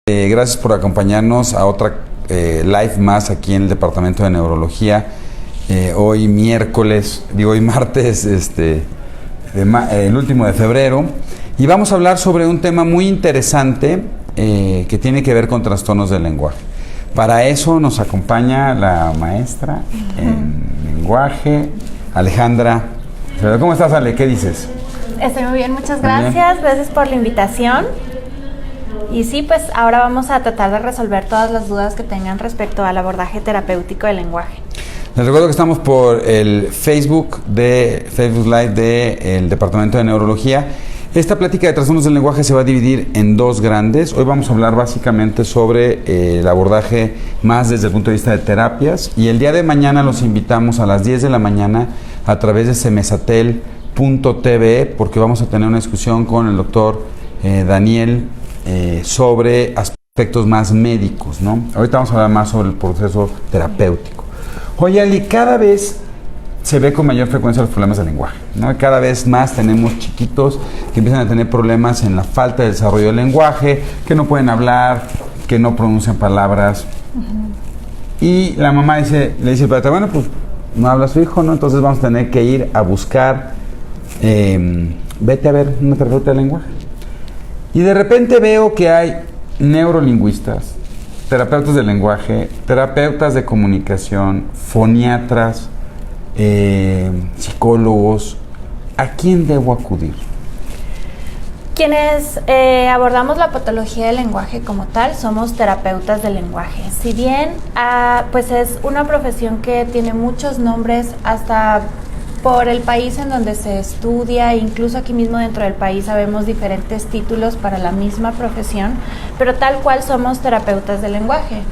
Gracias por acompañarnos a otra live más aquí en el Departamento de Neurología. Hoy martes, el último de febrero. Y vamos a hablar sobre un tema muy interesante que tiene que ver con trastornos del lenguaje. Para eso nos acompaña la maestra en lenguaje, Alejandra. ¿Cómo estás, Ale? ¿Qué dices? Estoy muy bien, muchas gracias. Gracias por la invitación. Y sí, pues ahora vamos a tratar de resolver todas las dudas que tengan respecto al abordaje terapéutico del lenguaje. Les recuerdo que estamos por el Facebook Live del Departamento de Neurología. Esta plática de trastornos del lenguaje se va a dividir en dos grandes. Hoy vamos a hablar básicamente sobre el abordaje más desde el punto de vista de terapias. Y el día de mañana los invitamos a las 10 de la mañana a través de semesatel.tv, porque vamos a tener una discusión con el doctor Daniel sobre aspectos más médicos, ¿no? Ahorita vamos a hablar más sobre el proceso terapéutico. Oye, Ali, cada vez se ve con mayor frecuencia los problemas del lenguaje, ¿no? Cada vez más tenemos chiquitos que empiezan a tener problemas en la falta de desarrollo del lenguaje, que no pueden hablar, que no pronuncian palabras. Y la mamá le dice al padre, bueno, pues no habla su hijo, ¿no? Entonces vamos a tener que ir a buscar, vete a ver una terapeuta de lenguaje. Y de repente veo que hay neurolingüistas, terapeutas del lenguaje, terapeutas de comunicación, foniatras, psicólogos. ¿A quién debo acudir? Quienes abordamos la patología del lenguaje como tal somos terapeutas del lenguaje. Si bien pues es una profesión que tiene muchos nombres hasta por el país en donde se estudia, incluso aquí mismo dentro del país sabemos diferentes títulos para la misma profesión, pero tal cual somos terapeutas del lenguaje.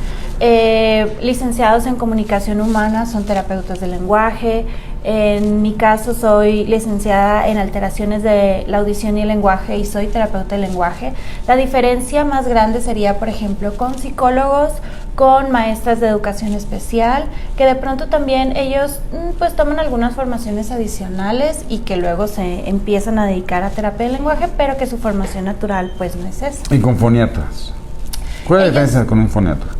Licenciados en comunicación humana son terapeutas del lenguaje. En mi caso soy licenciada en alteraciones de la audición y el lenguaje y soy terapeuta del lenguaje. La diferencia más grande sería, por ejemplo, con psicólogos, con maestras de educación especial, que de pronto también ellos pues toman algunas formaciones adicionales y que luego se empiezan a dedicar a terapia del lenguaje, pero que su formación natural pues no es esa. ¿Y con foniatras? ¿Cuál es la diferencia con un foniatra?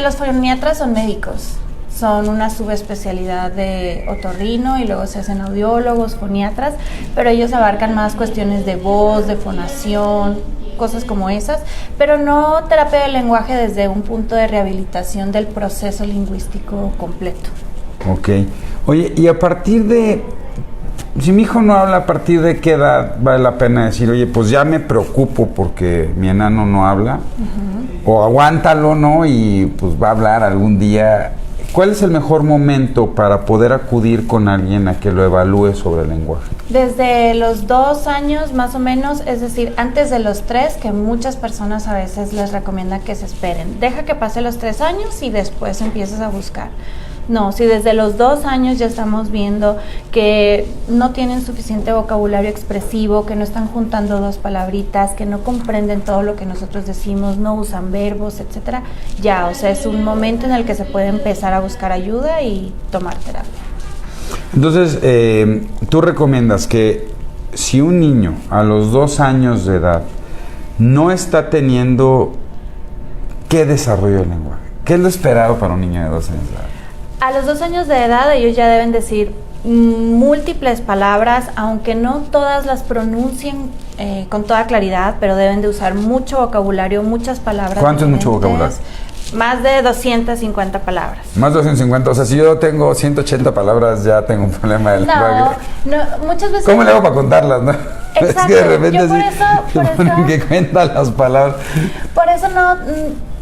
Los foniatras son médicos. Son una subespecialidad de otorrino y luego se hacen audiólogos, foniatras, pero ellos abarcan más cuestiones de voz, de fonación, cosas como esas, pero no terapia del lenguaje desde un punto de rehabilitación del proceso lingüístico completo. Ok. Oye, y a partir de, si mi hijo no habla, ¿a partir de qué edad vale la pena decir, oye, pues ya me preocupo porque mi enano no habla? O aguántalo, ¿no? Y pues va a hablar algún día. ¿Cuál es el mejor momento para poder acudir con alguien a que lo evalúe sobre el lenguaje? Desde los 2 años más o menos, es decir, antes de los 3, que muchas personas a veces les recomiendan que se esperen. Deja que pase los 3 años y después empiezas a buscar. No, si desde los 2 años ya estamos viendo que no tienen suficiente vocabulario expresivo, que no están juntando 2 palabritas, que no comprenden todo lo que nosotros decimos, no usan verbos, etcétera, ya, o sea, es un momento en el que se puede empezar a buscar ayuda y tomar terapia. Entonces, tú recomiendas que si un niño a los 2 años de edad no está teniendo, ¿qué desarrollo del lenguaje? ¿Qué es lo esperado para un niño de 2 años de edad? A los 2 años de edad ellos ya deben decir múltiples palabras, aunque no todas las pronuncien con toda claridad, pero deben de usar mucho vocabulario, muchas palabras. ¿Cuánto es mucho vocabulario? Más de 250 palabras. Más de 250, o sea, si yo tengo 180 palabras ya tengo un problema del lenguaje. No, muchas veces... ¿Cómo le hago para contarlas, no? Exacto, es que de repente yo por eso que cuentan las palabras. Por eso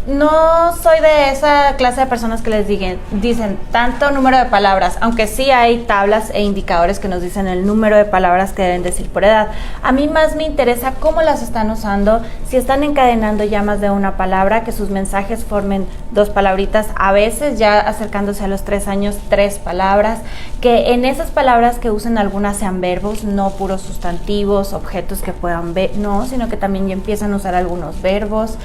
no soy de esa clase de personas que les dicen tanto número de palabras, aunque sí hay tablas e indicadores que nos dicen el número de palabras que deben decir por edad. A mí más me interesa cómo las están usando, si están encadenando ya más de una palabra, que sus mensajes formen 2 palabritas, a veces ya acercándose a los 3 años, 3 palabras, que en esas palabras que usen algunas sean verbos, no puros sustantivos, objetos que puedan ver, no, sino que también ya empiezan a usar algunos verbos.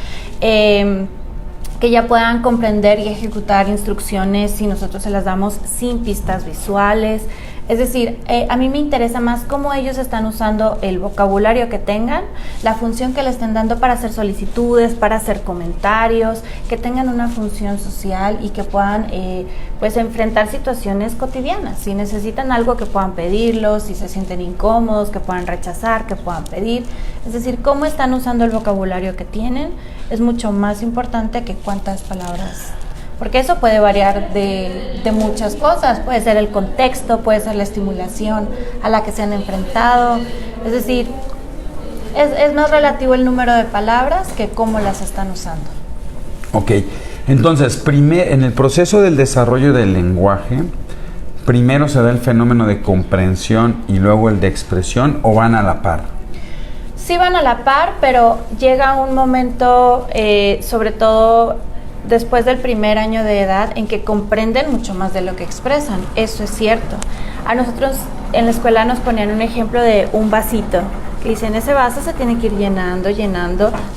Que ya puedan comprender y ejecutar instrucciones si nosotros se las damos sin pistas visuales. Es decir, a mí me interesa más cómo ellos están usando el vocabulario que tengan, la función que le estén dando para hacer solicitudes, para hacer comentarios, que tengan una función social y que puedan pues enfrentar situaciones cotidianas. Si necesitan algo, que puedan pedirlo, si se sienten incómodos, que puedan rechazar, que puedan pedir. Es decir, cómo están usando el vocabulario que tienen es mucho más importante que cuántas palabras. Porque eso puede variar de muchas cosas, puede ser el contexto, puede ser la estimulación a la que se han enfrentado, es decir, es más relativo el número de palabras que cómo las están usando. Ok, entonces, en el proceso del desarrollo del lenguaje, primero se da el fenómeno de comprensión y luego el de expresión, ¿o van a la par? Sí van a la par, pero llega un momento, sobre todo después del primer año de edad, en que comprenden mucho más de lo que expresan. Eso es cierto. A nosotros en la escuela nos ponían un ejemplo de un vasito, que dicen, ese vaso se tiene que ir llenando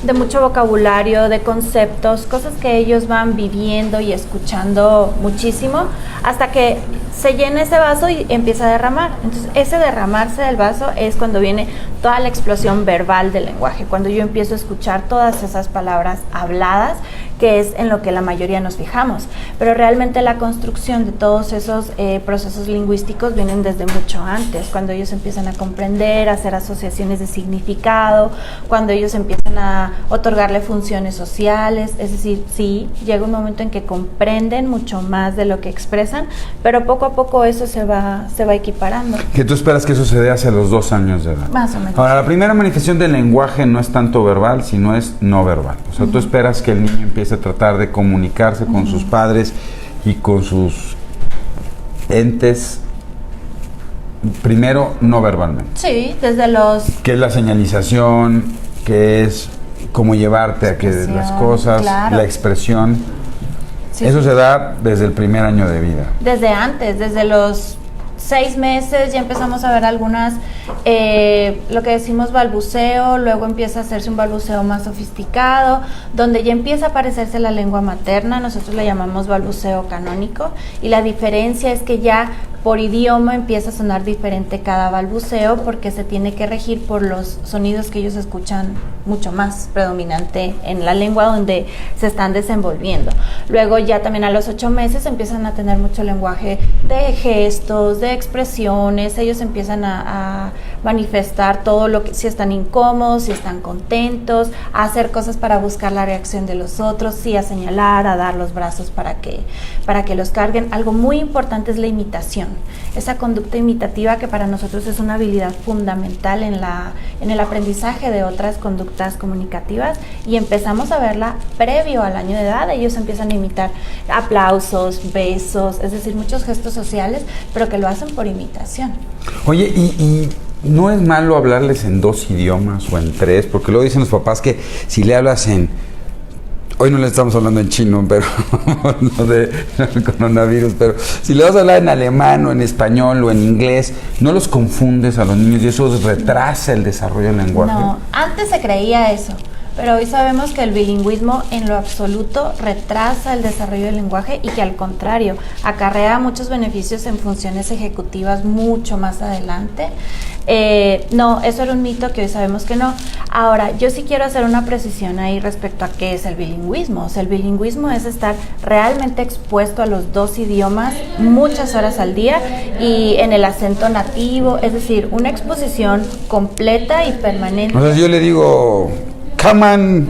de mucho vocabulario, de conceptos, cosas que ellos van viviendo y escuchando muchísimo, hasta que se llena ese vaso y empieza a derramar. Entonces, ese derramarse del vaso es cuando viene toda la explosión verbal del lenguaje, cuando yo empiezo a escuchar todas esas palabras habladas, que es en lo que la mayoría nos fijamos. Pero realmente la construcción de todos esos procesos lingüísticos vienen desde mucho antes, cuando ellos empiezan a comprender, a hacer asociaciones de significado, cuando ellos empiezan a otorgarle funciones sociales. Es decir, sí, llega un momento en que comprenden mucho más de lo que expresan, pero poco a poco eso se va equiparando. ¿Que tú esperas que eso se dé hacia los 2 años de edad? Más o menos. Ahora, la primera manifestación del lenguaje no es tanto verbal, sino es no verbal. O sea, tú esperas que el niño empiece a tratar de comunicarse con sus padres y con sus entes, primero no verbalmente. Sí, desde los... ¿Qué es la señalización? ¿Qué es cómo llevarte a que las cosas? Claro. La expresión. Sí, eso se da desde el primer año de vida. Desde antes, desde los 6 meses ya empezamos a ver algunas, lo que decimos balbuceo, luego empieza a hacerse un balbuceo más sofisticado, donde ya empieza a parecerse la lengua materna. Nosotros le llamamos balbuceo canónico, y la diferencia es que ya por idioma empieza a sonar diferente cada balbuceo, porque se tiene que regir por los sonidos que ellos escuchan mucho más predominante en la lengua donde se están desenvolviendo. Luego ya también a los 8 meses empiezan a tener mucho lenguaje de gestos, de expresiones. Ellos empiezan a manifestar todo lo que, si están incómodos, si están contentos, a hacer cosas para buscar la reacción de los otros, sí, a señalar, a dar los brazos para que los carguen. Algo muy importante es la imitación. Esa conducta imitativa, que para nosotros es una habilidad fundamental en el aprendizaje de otras conductas comunicativas, y empezamos a verla previo al año de edad. Ellos empiezan a imitar aplausos, besos, es decir, muchos gestos sociales, pero que lo hacen por imitación. Oye, y no es malo hablarles en 2 idiomas o en 3, porque luego dicen los papás que si le hablas hoy no le estamos hablando en chino, pero no de coronavirus, pero si le vas a hablar en alemán o en español o en inglés, no los confundes a los niños y eso retrasa el desarrollo del lenguaje. No, antes se creía eso, pero hoy sabemos que el bilingüismo en lo absoluto retrasa el desarrollo del lenguaje, y que al contrario acarrea muchos beneficios en funciones ejecutivas mucho más adelante. No, eso era un mito que hoy sabemos que no. Ahora, yo sí quiero hacer una precisión ahí respecto a qué es el bilingüismo. O sea, el bilingüismo es estar realmente expuesto a los 2 idiomas muchas horas al día y en el acento nativo, es decir, una exposición completa y permanente. O sea, yo le digo, come on,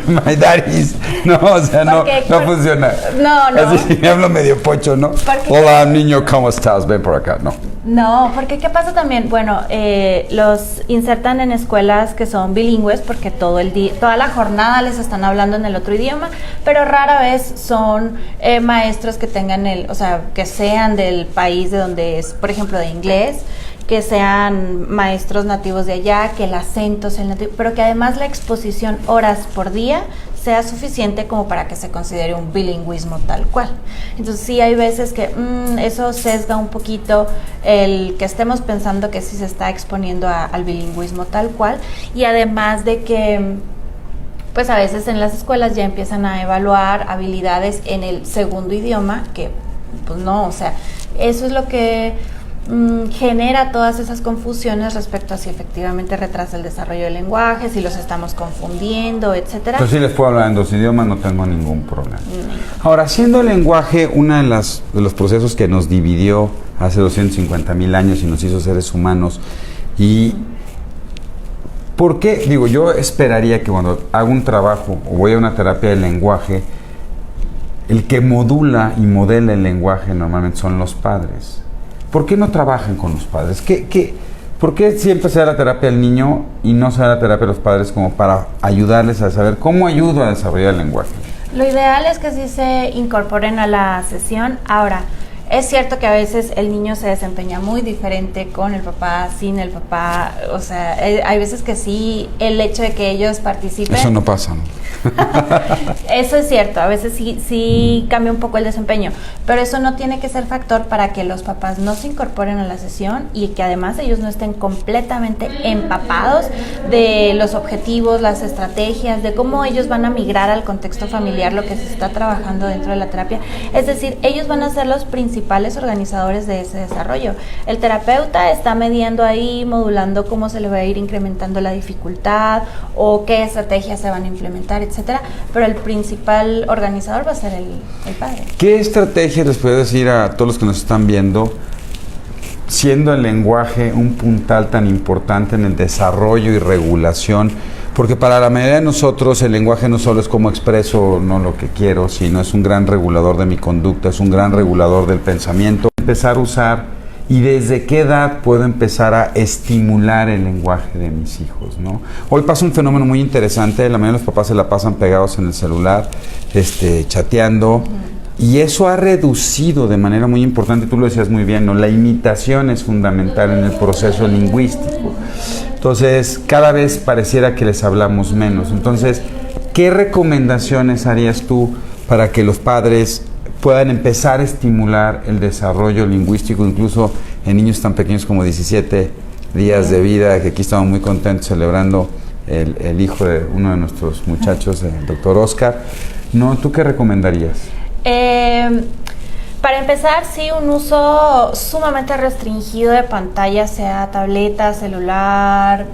my daddies. No, o sea, no funciona. No. Así me hablo medio pocho, ¿no? Hola, niño, ¿cómo estás? Ven por acá, no. No, porque ¿qué pasa también? Bueno, los insertan en escuelas que son bilingües porque todo el día, toda la jornada les están hablando en el otro idioma, pero rara vez son maestros que tengan que sean del país de donde es, por ejemplo, de inglés, que sean maestros nativos de allá, que el acento sea el nativo, pero que además la exposición horas por día sea suficiente como para que se considere un bilingüismo tal cual. Entonces sí hay veces que eso sesga un poquito el que estemos pensando que sí se está exponiendo al bilingüismo tal cual, y además de que pues a veces en las escuelas ya empiezan a evaluar habilidades en el segundo idioma, que pues no, o sea, eso es lo que genera todas esas confusiones respecto a si efectivamente retrasa el desarrollo del lenguaje, si los estamos confundiendo, etcétera. Entonces, si les puedo hablar en 2 idiomas, no tengo ningún problema. Ahora, siendo el lenguaje uno de los procesos que nos dividió hace 250,000 años y nos hizo seres humanos, y ¿por qué? Digo, yo esperaría que cuando hago un trabajo o voy a una terapia de lenguaje, el que modula y modela el lenguaje normalmente son los padres. ¿Por qué no trabajan con los padres? ¿Por qué siempre se da la terapia al niño y no se da la terapia a los padres como para ayudarles a saber cómo ayudo a desarrollar el lenguaje? Lo ideal es que sí se incorporen a la sesión. Ahora, es cierto que a veces el niño se desempeña muy diferente con el papá, sin el papá. O sea, hay veces que sí, el hecho de que ellos participen... Eso no pasa, ¿no? Eso es cierto, a veces sí cambia un poco el desempeño, pero eso no tiene que ser factor para que los papás no se incorporen a la sesión y que además ellos no estén completamente empapados de los objetivos, las estrategias, de cómo ellos van a migrar al contexto familiar, lo que se está trabajando dentro de la terapia. Es decir, ellos van a ser los principales organizadores de ese desarrollo. El terapeuta está mediando ahí, modulando cómo se le va a ir incrementando la dificultad o qué estrategias se van a implementar, etcétera, pero el principal organizador va a ser el padre. ¿Qué estrategias les puedo decir a todos los que nos están viendo, siendo el lenguaje un puntal tan importante en el desarrollo y regulación? Porque para la mayoría de nosotros el lenguaje no solo es cómo expreso no lo que quiero, sino es un gran regulador de mi conducta, es un gran regulador del pensamiento. Empezar a usar y desde qué edad puedo empezar a estimular el lenguaje de mis hijos, ¿no? Hoy pasa un fenómeno muy interesante, la mayoría de los papás se la pasan pegados en el celular, chateando, y eso ha reducido de manera muy importante, tú lo decías muy bien, ¿no? La imitación es fundamental en el proceso lingüístico. Entonces, cada vez pareciera que les hablamos menos. Entonces, ¿qué recomendaciones harías tú para que los padres puedan empezar a estimular el desarrollo lingüístico, incluso en niños tan pequeños como 17 días de vida, que aquí estamos muy contentos celebrando el hijo de uno de nuestros muchachos, el doctor Oscar? ¿No? ¿Tú qué recomendarías? Para empezar, sí, un uso sumamente restringido de pantalla, sea tableta, celular,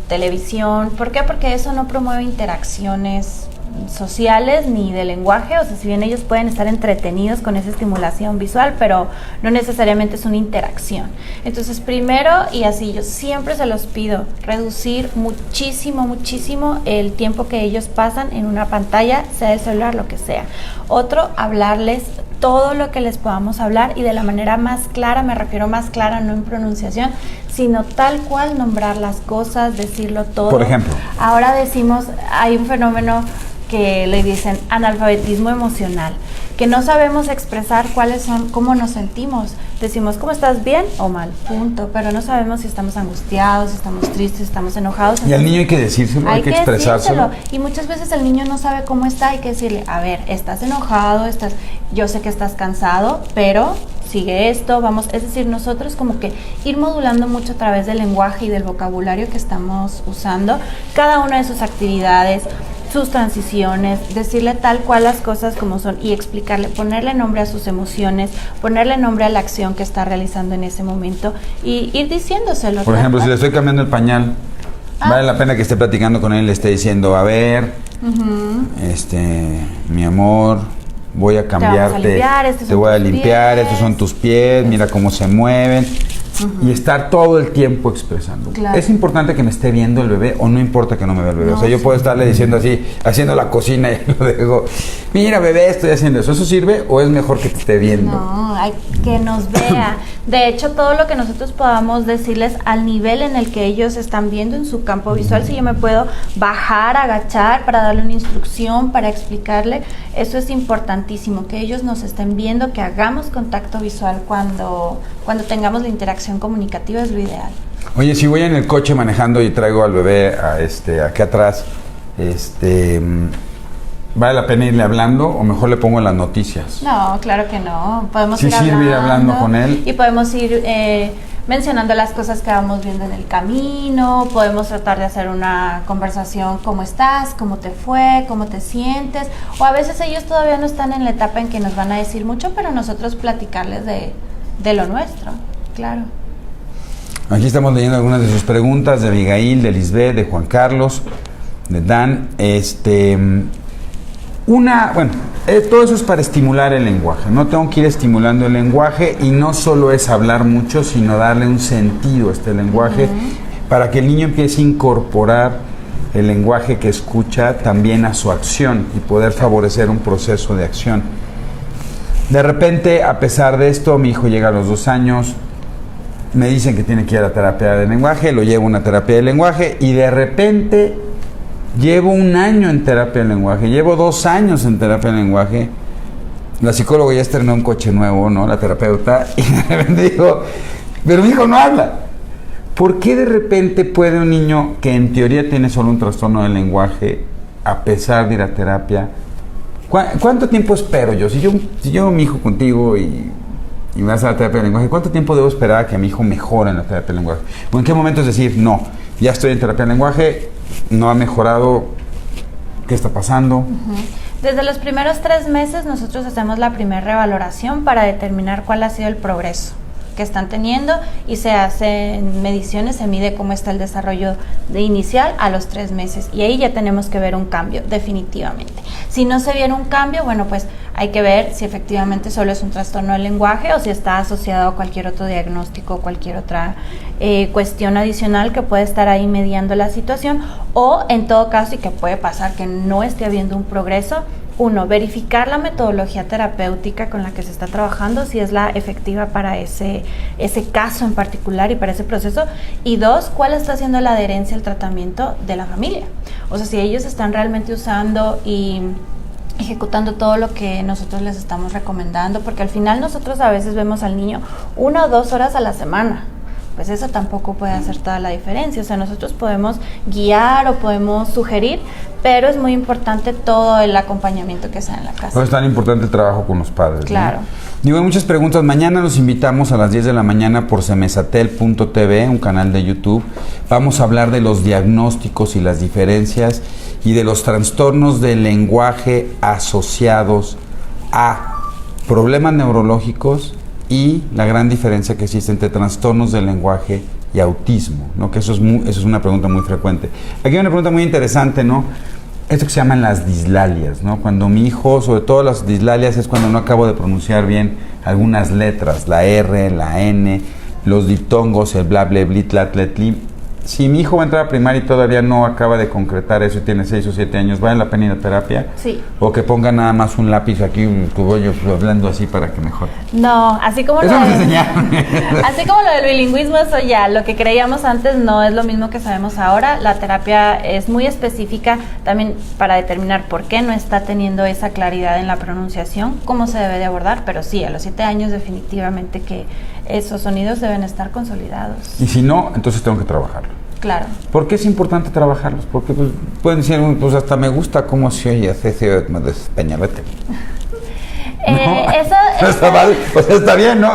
televisión. ¿Por qué? Porque eso no promueve interacciones sociales ni de lenguaje. O sea, si bien ellos pueden estar entretenidos con esa estimulación visual, pero no necesariamente es una interacción. Entonces, primero, y así yo siempre se los pido, reducir muchísimo el tiempo que ellos pasan en una pantalla, sea el celular, lo que sea. Otro, hablarles todo lo que les podamos hablar y de la manera más clara, me refiero más clara, no en pronunciación, sino tal cual nombrar las cosas, decirlo todo. Por ejemplo. Ahora decimos, hay un fenómeno que le dicen analfabetismo emocional, que no sabemos expresar cuáles son, cómo nos sentimos. Decimos, ¿cómo estás? ¿Bien o mal? Punto. Pero no sabemos si estamos angustiados, si estamos tristes, si estamos enojados. Y al niño hay que decírselo, hay que expresárselo. Y muchas veces el niño no sabe cómo está, hay que decirle, a ver, estás enojado, yo sé que estás cansado, pero sigue esto, vamos, es decir, nosotros como que ir modulando mucho a través del lenguaje y del vocabulario que estamos usando, cada una de sus actividades, sus transiciones, decirle tal cual las cosas como son y explicarle, ponerle nombre a sus emociones, ponerle nombre a la acción que está realizando en ese momento y ir diciéndoselo. Por ejemplo, si le estoy cambiando el pañal, vale la pena que esté platicando con él y le esté diciendo, a ver, mi amor, voy a cambiarte, te voy a limpiar, estos son tus pies, mira cómo se mueven. Y estar todo el tiempo expresando. Claro. ¿Es importante que me esté viendo el bebé o no importa que no me vea el bebé? No, o sea, yo puedo estarle diciendo así, haciendo la cocina y lo dejo, mira bebé, estoy haciendo eso. ¿Eso sirve o es mejor que te esté viendo? No, hay que nos vea. De hecho, todo lo que nosotros podamos decirles al nivel en el que ellos están viendo en su campo visual, si yo me puedo bajar, agachar para darle una instrucción, para explicarle, eso es importantísimo, que ellos nos estén viendo, que hagamos contacto visual cuando tengamos la interacción comunicativa, es lo ideal. Oye, si voy en el coche manejando y traigo al bebé aquí atrás, ¿vale la pena irle hablando o mejor le pongo en las noticias? No, claro que no. Podemos ir hablando con él. Y podemos ir mencionando las cosas que vamos viendo en el camino. Podemos tratar de hacer una conversación, ¿cómo estás? ¿Cómo te fue? ¿Cómo te sientes? O a veces ellos todavía no están en la etapa en que nos van a decir mucho, pero nosotros platicarles de lo nuestro. Claro. Aquí estamos leyendo algunas de sus preguntas, de Abigail, de Lisbeth, de Juan Carlos, de Dan. Todo eso es para estimular el lenguaje. No tengo que ir estimulando el lenguaje y no solo es hablar mucho, sino darle un sentido a este lenguaje para que el niño empiece a incorporar el lenguaje que escucha también a su acción y poder favorecer un proceso de acción. De repente, a pesar de esto, mi hijo llega a los 2 años, me dicen que tiene que ir a terapia de lenguaje, lo llevo a una terapia de lenguaje y de repente llevo 1 año en terapia de lenguaje, llevo 2 años en terapia de lenguaje. La psicóloga ya estrenó un coche nuevo, ¿no? La terapeuta, y de repente digo, pero mi hijo no habla. ¿Por qué de repente puede un niño que en teoría tiene solo un trastorno del lenguaje, a pesar de ir a terapia? ¿Cuánto tiempo espero yo? Si yo mi hijo contigo y me vas a la terapia de lenguaje, ¿cuánto tiempo debo esperar a que mi hijo mejore en la terapia de lenguaje? ¿O en qué momento es decir, no, ya estoy en terapia de lenguaje, no ha mejorado, qué está pasando? Desde los primeros 3 meses nosotros hacemos la primera revaloración para determinar cuál ha sido el progreso que están teniendo y se hacen mediciones, se mide cómo está el desarrollo de inicial a los 3 meses y ahí ya tenemos que ver un cambio definitivamente. Si no se viene un cambio, bueno, pues hay que ver si efectivamente solo es un trastorno del lenguaje o si está asociado a cualquier otro diagnóstico o cualquier otra cuestión adicional que puede estar ahí mediando la situación, o en todo caso, y que puede pasar que no esté habiendo un progreso, 1, verificar la metodología terapéutica con la que se está trabajando, si es la efectiva para ese caso en particular y para ese proceso, y 2, cuál está siendo la adherencia al tratamiento de la familia. O sea, si ellos están realmente usando y ejecutando todo lo que nosotros les estamos recomendando, porque al final nosotros a veces vemos al niño 1 o 2 horas a la semana. Pues eso tampoco puede hacer toda la diferencia. O sea, nosotros podemos guiar o podemos sugerir, pero es muy importante todo el acompañamiento que sea en la casa. Pues es tan importante el trabajo con los padres. Claro. ¿No? Digo, hay muchas preguntas. Mañana los invitamos a las 10 de la mañana por semesatel.tv, un canal de YouTube. Vamos a hablar de los diagnósticos y las diferencias y de los trastornos del lenguaje asociados a problemas neurológicos y la gran diferencia que existe entre trastornos del lenguaje y autismo, ¿no? Que eso es una pregunta muy frecuente. Aquí hay una pregunta muy interesante, ¿no? Esto que se llaman las dislalias, ¿no? Cuando mi hijo, sobre todo las dislalias, es cuando no acabo de pronunciar bien algunas letras, la R, la N, los diptongos, el bla, ble, blit, lat, let, li. Si mi hijo va a entrar a primaria y todavía no acaba de concretar eso y tiene 6 o 7 años, ¿vale la pena ir a terapia? Sí. O que ponga nada más un lápiz aquí, un cogollo, hablando así para que mejore. No, así como eso nos enseñaron. Así como lo del bilingüismo, eso ya, lo que creíamos antes no es lo mismo que sabemos ahora. La terapia es muy específica también para determinar por qué no está teniendo esa claridad en la pronunciación, cómo se debe de abordar, pero sí, a los 7 años definitivamente que esos sonidos deben estar consolidados. Y si no, entonces tengo que trabajarlo. Claro. ¿Por qué es importante trabajarlos? Porque pues, pueden decir, pues hasta me gusta cómo se oye Cecilio de Peñalete. No está mal, pues está bien, ¿no?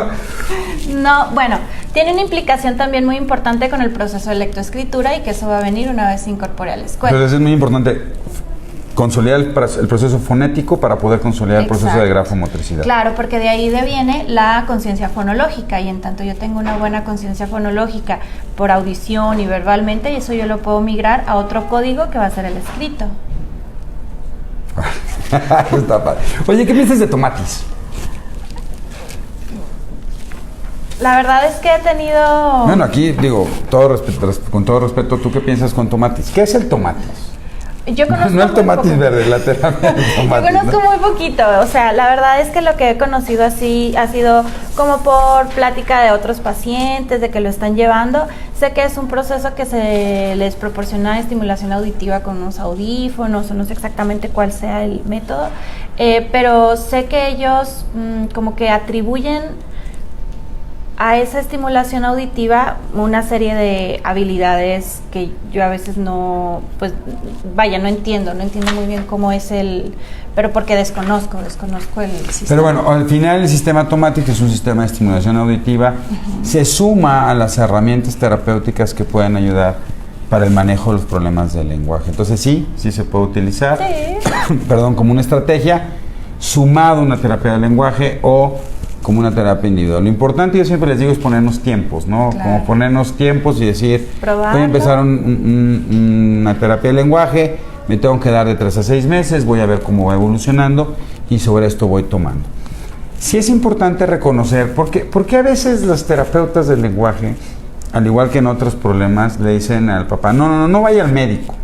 No, bueno, tiene una implicación también muy importante con el proceso de lectoescritura y que eso va a venir una vez se incorpore a la escuela. Entonces es muy importante consolidar el proceso fonético para poder consolidar el proceso de grafomotricidad. Claro, porque de ahí deviene la conciencia fonológica y en tanto yo tengo una buena conciencia fonológica por audición y verbalmente, y eso yo lo puedo migrar a otro código que va a ser el escrito. Está padre. Oye, ¿qué piensas de Tomatis? La verdad es que he tenido... Bueno, aquí digo, con todo respeto, ¿tú qué piensas con Tomatis? ¿Qué es el Tomatis? Yo conozco no el Tomatis verde, la terapia del Tomatis. Yo conozco muy poquito, o sea, la verdad es que lo que he conocido así ha sido como por plática de otros pacientes, de que lo están llevando. Sé que es un proceso que se les proporciona estimulación auditiva con unos audífonos, o no sé exactamente cuál sea el método, pero sé que ellos como que atribuyen a esa estimulación auditiva una serie de habilidades que yo a veces no, pues vaya, no entiendo muy bien cómo es pero porque desconozco el sistema. Pero bueno, al final el sistema Tomatis es un sistema de estimulación auditiva, se suma a las herramientas terapéuticas que pueden ayudar para el manejo de los problemas del lenguaje. Entonces sí se puede utilizar, sí. Perdón, como una estrategia, sumado a una terapia del lenguaje o como una terapia individual. Lo importante, yo siempre les digo, es ponernos tiempos, ¿no? Claro. Como ponernos tiempos y decir, Probarlo. voy a empezar una terapia de lenguaje, me tengo que dar de 3 a 6 meses, voy a ver cómo va evolucionando y sobre esto voy tomando. Sí es importante reconocer, porque a veces las terapeutas del lenguaje, al igual que en otros problemas, le dicen al papá, no vaya al médico,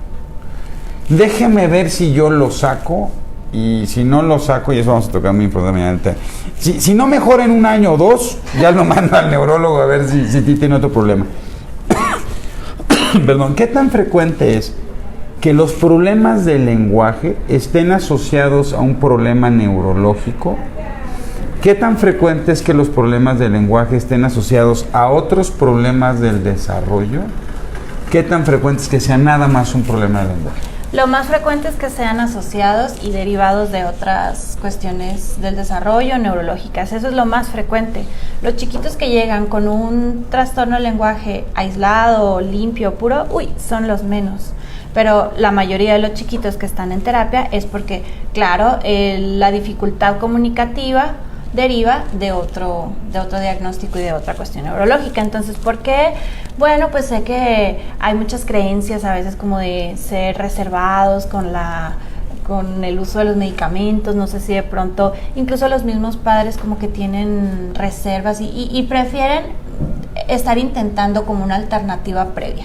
déjeme ver si yo lo saco. Y si no lo saco, y eso vamos a tocar muy importante, si no mejora en 1 año o 2, ya lo manda al neurólogo a ver si tiene otro problema. Perdón, ¿qué tan frecuente es que los problemas del lenguaje estén asociados a un problema neurológico? ¿Qué tan frecuente es que los problemas del lenguaje estén asociados a otros problemas del desarrollo? ¿Qué tan frecuente es que sea nada más un problema del lenguaje? Lo más frecuente es que sean asociados y derivados de otras cuestiones del desarrollo neurológicas. Eso es lo más frecuente. Los chiquitos que llegan con un trastorno del lenguaje aislado, limpio, puro, son los menos. Pero la mayoría de los chiquitos que están en terapia es porque, claro, la dificultad comunicativa deriva de otro diagnóstico y de otra cuestión neurológica. Entonces, ¿por qué? Bueno, pues sé que hay muchas creencias a veces como de ser reservados con el uso de los medicamentos. No sé si de pronto incluso los mismos padres como que tienen reservas y prefieren estar intentando como una alternativa previa.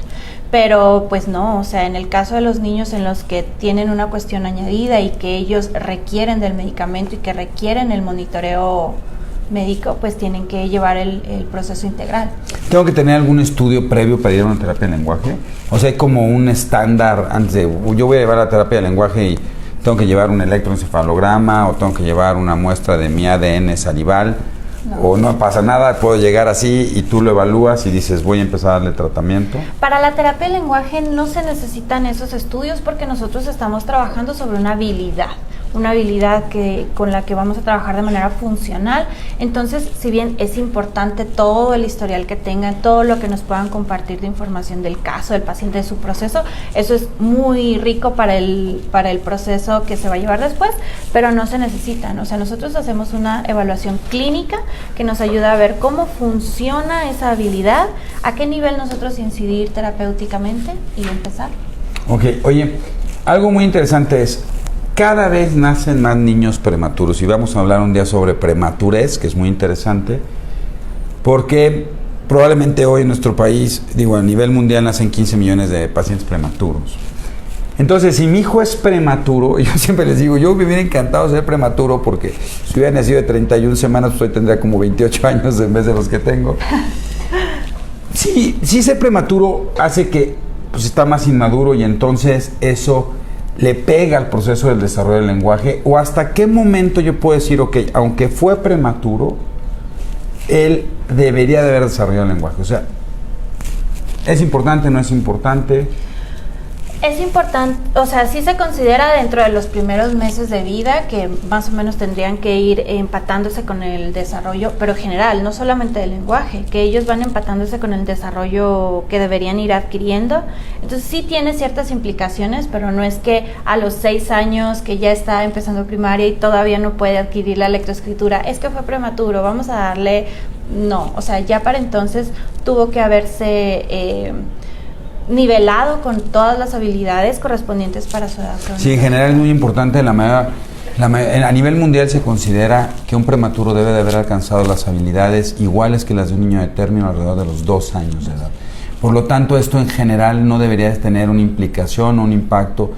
Pero pues no, o sea, en el caso de los niños en los que tienen una cuestión añadida y que ellos requieren del medicamento y que requieren el monitoreo médico, pues tienen que llevar el proceso integral. ¿Tengo que tener algún estudio previo para ir a una terapia de lenguaje? O sea, hay como un estándar antes de, yo voy a llevar la terapia de lenguaje y tengo que llevar un electroencefalograma o tengo que llevar una muestra de mi ADN salival. No. O no pasa nada, puedo llegar así y tú lo evalúas y dices, voy a empezar a darle tratamiento. Para la terapia de lenguaje no se necesitan esos estudios porque nosotros estamos trabajando sobre una habilidad con la que vamos a trabajar de manera funcional. Entonces, si bien es importante todo el historial que tengan, todo lo que nos puedan compartir de información del caso, del paciente, de su proceso, eso es muy rico para el proceso que se va a llevar después, pero no se necesitan. O sea, nosotros hacemos una evaluación clínica que nos ayuda a ver cómo funciona esa habilidad, a qué nivel nosotros incidir terapéuticamente y empezar. Ok, oye, algo muy interesante es, cada vez nacen más niños prematuros y vamos a hablar un día sobre prematurez, que es muy interesante, porque probablemente hoy en nuestro país, a nivel mundial nacen 15 millones de pacientes prematuros. Entonces, si mi hijo es prematuro, yo siempre les digo, yo me hubiera encantado ser prematuro porque si hubiera nacido de 31 semanas, pues hoy tendría como 28 años en vez de los que tengo. Sí, ser prematuro hace que pues, está más inmaduro y entonces eso le pega al proceso del desarrollo del lenguaje, o hasta qué momento yo puedo decir, ok, aunque fue prematuro, él debería de haber desarrollado el lenguaje. O sea, ¿es importante, no es importante? Es importante, o sea, sí se considera dentro de los primeros meses de vida que más o menos tendrían que ir empatándose con el desarrollo, pero general, no solamente del lenguaje, que ellos van empatándose con el desarrollo que deberían ir adquiriendo. Entonces sí tiene ciertas implicaciones, pero no es que a los 6 años que ya está empezando primaria y todavía no puede adquirir la lectoescritura, es que fue prematuro, vamos a darle, no, o sea, ya para entonces tuvo que haberse nivelado con todas las habilidades correspondientes para su edad. Sí, en general es muy importante. A nivel mundial se considera que un prematuro debe de haber alcanzado las habilidades iguales que las de un niño de término alrededor de los 2 años de edad. Por lo tanto, esto en general no debería tener una implicación o un impacto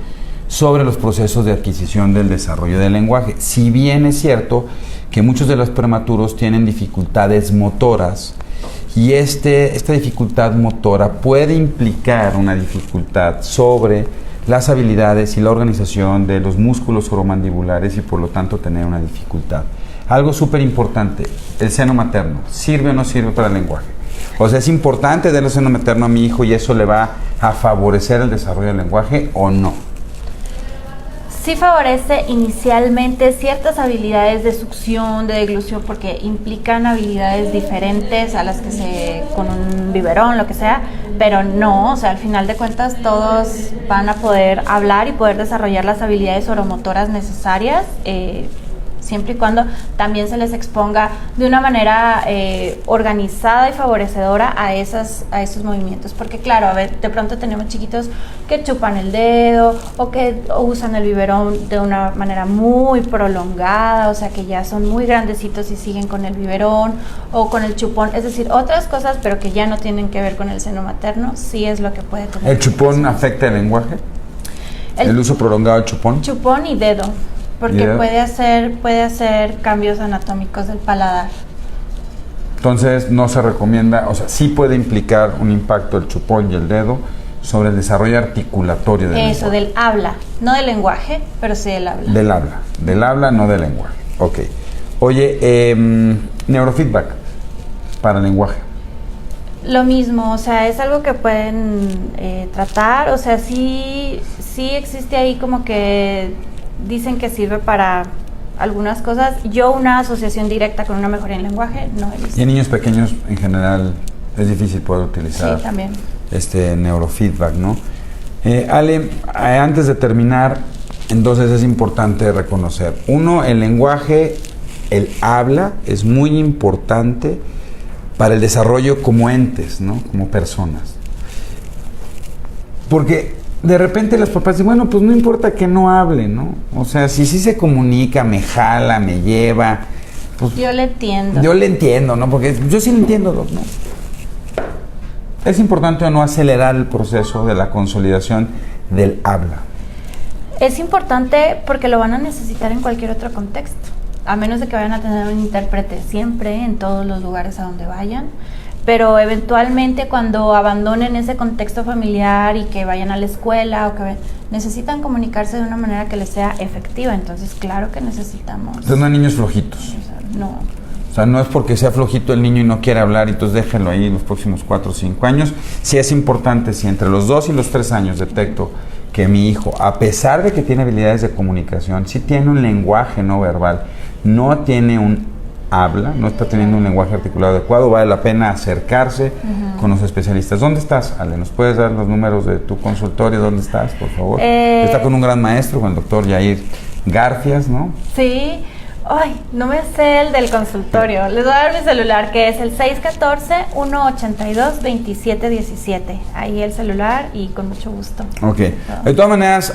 sobre los procesos de adquisición del desarrollo del lenguaje. Si bien es cierto que muchos de los prematuros tienen dificultades motoras, y esta dificultad motora puede implicar una dificultad sobre las habilidades y la organización de los músculos oromandibulares y por lo tanto tener una dificultad. Algo súper importante, el seno materno, ¿sirve o no sirve para el lenguaje? O sea, ¿es importante darle el seno materno a mi hijo y eso le va a favorecer el desarrollo del lenguaje o no? Sí favorece inicialmente ciertas habilidades de succión, de deglución, porque implican habilidades diferentes a las que con un biberón, lo que sea, pero no, o sea, al final de cuentas todos van a poder hablar y poder desarrollar las habilidades oromotoras necesarias siempre y cuando también se les exponga de una manera organizada y favorecedora a esos movimientos, porque claro, a ver, de pronto tenemos chiquitos que chupan el dedo o que usan el biberón de una manera muy prolongada, o sea que ya son muy grandecitos y siguen con el biberón o con el chupón, es decir, otras cosas pero que ya no tienen que ver con el seno materno, sí es lo que puede tener. ¿El chupón afecta el lenguaje? ¿El uso prolongado del chupón? Chupón y dedo, porque puede hacer cambios anatómicos del paladar. Entonces no se recomienda, o sea, sí puede implicar un impacto el chupón y el dedo sobre el desarrollo articulatorio del lenguaje. Eso, del habla, no del lenguaje, pero sí del habla. Del habla, no del lenguaje. Ok. Oye, neurofeedback para el lenguaje. Lo mismo, o sea, es algo que pueden tratar, o sea, sí existe ahí como que dicen que sirve para algunas cosas. Yo una asociación directa con una mejoría en lenguaje no he visto. Y en niños pequeños en general es difícil poder utilizar sí, también. Este neurofeedback, ¿no? Ale, antes de terminar, entonces es importante reconocer, uno, el lenguaje, el habla es muy importante para el desarrollo como entes, ¿no? Como personas. Porque de repente los papás dicen, bueno, pues no importa que no hable, ¿no? O sea, si sí se comunica, me jala, me lleva. Pues yo le entiendo. Yo le entiendo, ¿no? Porque yo sí le entiendo, ¿no? Es importante o no acelerar el proceso de la consolidación del habla. Es importante porque lo van a necesitar en cualquier otro contexto. A menos de que vayan a tener un intérprete siempre en todos los lugares a donde vayan, pero eventualmente cuando abandonen ese contexto familiar y que vayan a la escuela o que necesitan comunicarse de una manera que les sea efectiva, entonces claro que necesitamos. Entonces no hay niños flojitos. No. O sea, no es porque sea flojito el niño y no quiere hablar, entonces déjenlo ahí los próximos 4 o 5 años. Sí es importante, si entre los 2 y los 3 años detecto que mi hijo, a pesar de que tiene habilidades de comunicación, sí tiene un lenguaje no verbal, no tiene un habla, no está teniendo un lenguaje articulado adecuado, vale la pena acercarse con los especialistas. ¿Dónde estás, Ale? ¿Nos puedes dar los números de tu consultorio? ¿Dónde estás, por favor? Está con un gran maestro, con el doctor Yair Garfias, ¿no? Sí. Ay, no me sé el del consultorio. Les voy a dar mi celular, que es el 614-182-2717. Ahí el celular y con mucho gusto. Ok. De todas maneras,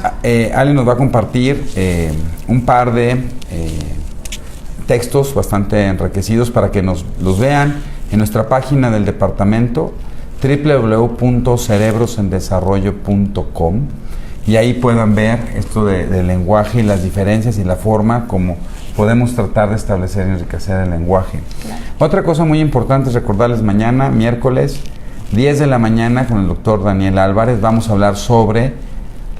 Ale nos va a compartir un par de textos bastante enriquecidos para que los vean en nuestra página del departamento www.cerebrosendesarrollo.com y ahí puedan ver esto del lenguaje y las diferencias y la forma como podemos tratar de establecer y enriquecer el lenguaje. Claro. Otra cosa muy importante es recordarles mañana, miércoles, 10 de la mañana, con el doctor Daniel Álvarez, vamos a hablar sobre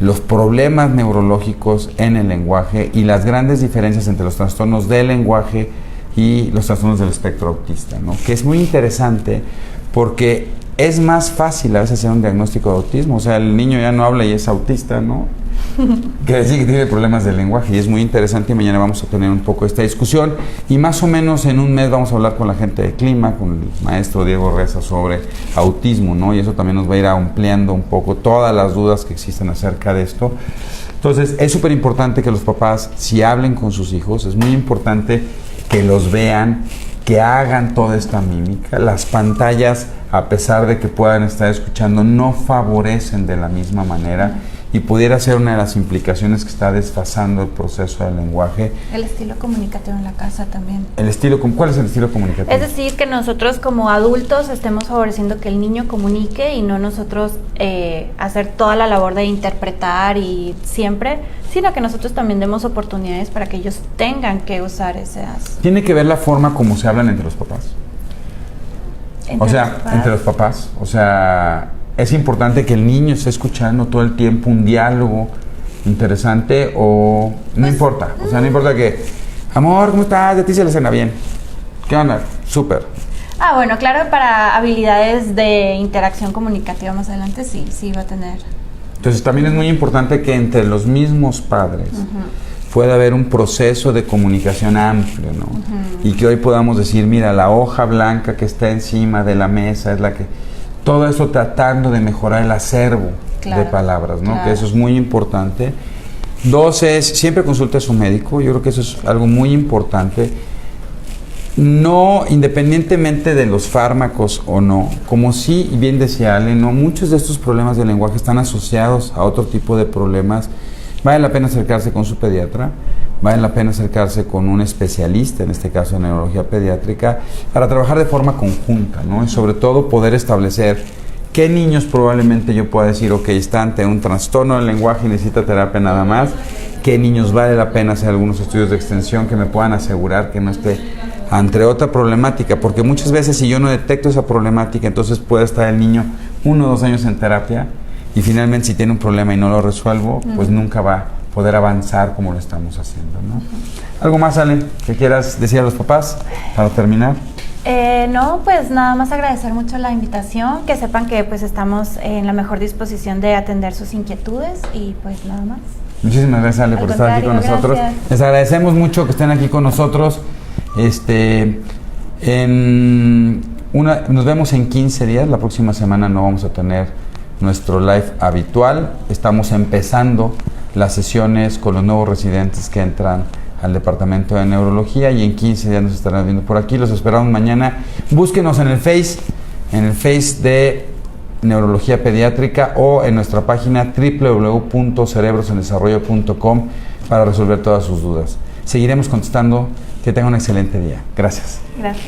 los problemas neurológicos en el lenguaje y las grandes diferencias entre los trastornos del lenguaje y los trastornos del espectro autista, ¿no? Que es muy interesante porque es más fácil a veces hacer un diagnóstico de autismo, o sea, el niño ya no habla y es autista, ¿no? Que decir que tiene problemas del lenguaje, y es muy interesante, y mañana vamos a tener un poco esta discusión, y más o menos en un mes vamos a hablar con la gente de Clima, con el maestro Diego Reza sobre autismo, ¿no? Y eso también nos va a ir ampliando un poco todas las dudas que existen acerca de esto. Entonces, es súper importante que los papás, si hablen con sus hijos, es muy importante que los vean, que hagan toda esta mímica. Las pantallas, a pesar de que puedan estar escuchando, no favorecen de la misma manera y pudiera ser una de las implicaciones que está desfasando el proceso del lenguaje. El estilo comunicativo en la casa también. ¿Cuál es el estilo comunicativo? Es decir, que nosotros como adultos estemos favoreciendo que el niño comunique y no nosotros hacer toda la labor de interpretar y siempre, sino que nosotros también demos oportunidades para que ellos tengan que usar esas. ¿Tiene que ver la forma como se hablan entre los papás? Entre los papás. O sea, es importante que el niño esté escuchando todo el tiempo un diálogo interesante o no importa. O sea, no importa que, amor, ¿cómo estás? De ti se le cena bien. ¿Qué onda? Súper. Bueno, claro, para habilidades de interacción comunicativa más adelante sí va a tener. Entonces también es muy importante que entre los mismos padres pueda haber un proceso de comunicación amplio, ¿no? Y que hoy podamos decir, mira, la hoja blanca que está encima de la mesa es la que... Todo eso tratando de mejorar el acervo de palabras, ¿no? Claro. Que eso es muy importante. Dos es, siempre consulte a su médico. Yo creo que eso es algo muy importante. No, independientemente de los fármacos o no, como sí, y bien decía Ale, no, muchos de estos problemas del lenguaje están asociados a otro tipo de problemas. Vale la pena acercarse con su pediatra, vale la pena acercarse con un especialista, en este caso en neurología pediátrica, para trabajar de forma conjunta, ¿no? Y sobre todo poder establecer qué niños probablemente yo pueda decir, ok, está ante un trastorno del lenguaje y necesita terapia nada más, qué niños vale la pena hacer algunos estudios de extensión que me puedan asegurar que no esté ante otra problemática, porque muchas veces si yo no detecto esa problemática, entonces puede estar el niño 1 o 2 años en terapia y finalmente si tiene un problema y no lo resuelvo, pues nunca va a poder avanzar como lo estamos haciendo, ¿no? ¿Algo más, Ale, que quieras decir a los papás para terminar? No, pues nada más agradecer mucho la invitación, que sepan que pues estamos en la mejor disposición de atender sus inquietudes y pues nada más. Muchísimas gracias, Ale, por estar aquí con nosotros. Gracias. Les agradecemos mucho que estén aquí con nosotros. Nos vemos en 15 días. La próxima semana no vamos a tener nuestro live habitual. Estamos empezando las sesiones con los nuevos residentes que entran al departamento de neurología y en 15 días nos estarán viendo por aquí. Los esperamos mañana. Búsquenos en el Face de Neurología Pediátrica o en nuestra página www.cerebrosenDesarrollo.com para resolver todas sus dudas. Seguiremos contestando. Que tengan un excelente día. Gracias. Gracias.